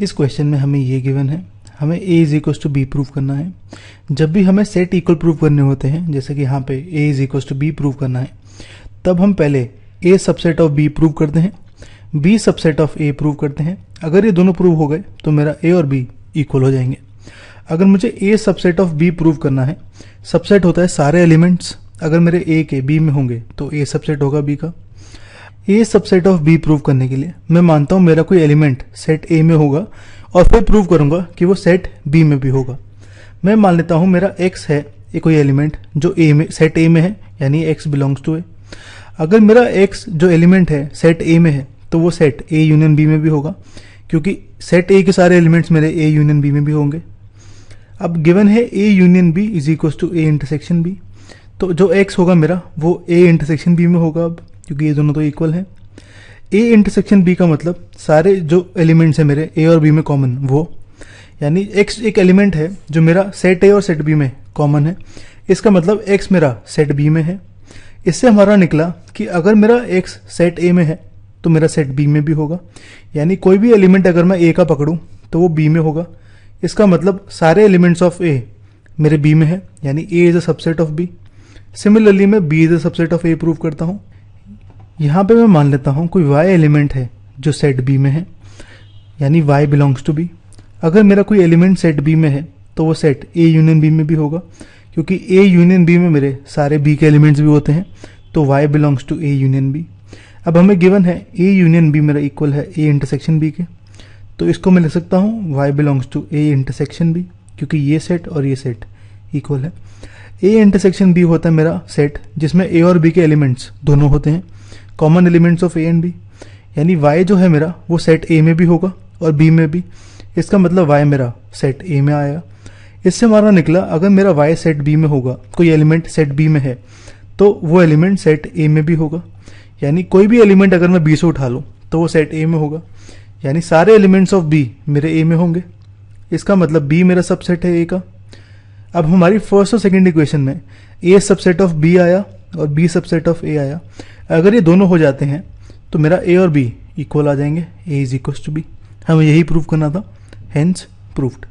इस क्वेश्चन में हमें ये गिवन है, हमें a is equal to b prove करना है। जब भी हमें सेट इक्वल प्रूव करने होते हैं, जैसे कि यहाँ पे a is equal to b prove करना है, तब हम पहले a subset of b prove करते हैं, b subset of a prove करते हैं। अगर ये दोनों प्रूव हो गए तो मेरा a और b इक्वल हो जाएंगे। अगर मुझे a subset of b prove करना है, सबसेट होता है सारे एलिमेंट्स, अगर मेरे a के b में होंगे तो a सबसेट होगा b का। a subset of b prove करने के लिए मैं मानता हूं मेरा कोई एलिमेंट सेट a में होगा और फिर प्रूव करूंगा कि वो सेट b में भी होगा। मैं मान लेता हूं मेरा x है ये कोई एलिमेंट जो a में सेट a में है, यानी x बिलोंग्स टू a। अगर मेरा x जो एलिमेंट है सेट a में है तो वो सेट a यूनियन b में भी होगा, क्योंकि सेट a के सारे एलिमेंट्स मेरे a यूनियन b में भी होंगे। अब गिवन है a union b is equal to a intersection b, तो जो x होगा मेरा वो a इंटरसेक्शन b में होगा, अब क्योंकि ये दोनों तो इक्वल है। a इंटरसेक्शन b का मतलब सारे जो एलिमेंट्स हैं मेरे a और b में कॉमन वो, यानी x एक एलिमेंट है जो मेरा सेट a और सेट b में कॉमन है, इसका मतलब x मेरा सेट b में है। इससे हमारा निकला कि अगर मेरा x सेट a में है तो मेरा सेट b में भी होगा, यानी कोई भी एलिमेंट अगर मैं a का पकड़ूं तो वो b में होगा। इसका मतलब सारे एलिमेंट्स ऑफ a मेरे b में है, यानी a is a subset of b। Similarly मैं b is a subset of a prove करता हूं। यहाँ पे मैं मान लेता हूं कोई y एलिमेंट है जो सेट b में है, यानी y बिलोंग्स टू b। अगर मेरा कोई एलिमेंट सेट b में है तो वो सेट a यूनियन b में भी होगा, क्योंकि a यूनियन b में मेरे सारे b के एलिमेंट्स भी होते हैं, तो y belongs to a union b। अब हमें गिवन है a यूनियन b मेरा इक्वल है a इंटरसेक्शन b के, तो इसको मैं लिख सकता हूँ y belongs to a intersection b, क्योंकि ये सेट और ये सेट इक्वल है। a इंटरसेक्शन b होता है मेरा सेट जिसमें a और b के एलिमेंट्स दोनों होते हैं, common elements of a and b, यानी y जो है मेरा वो सेट a में भी होगा और b में भी। इसका मतलब y मेरा सेट a में आया। इससे हमारा निकला अगर मेरा y सेट b में होगा, कोई एलिमेंट सेट b में है, तो वो एलिमेंट सेट a में भी होगा, यानी कोई भी एलिमेंट अगर मैं b से उठा लूँ तो वो सेट a में होगा, यानी सारे एलिमेंट्स ऑफ b मेरे a में होंगे। इसका मतलब b मेरा सबसेट है a का। अब हमारी फर्स्ट और सेकंड इक्वेशन में a सबसेट ऑफ b आया और b सबसेट ऑफ a आया। अगर ये दोनों हो जाते हैं तो मेरा a और b इक्वल आ जाएंगे, a is equal to b। हमें यही प्रूव करना था, हेंस प्रूव्ड।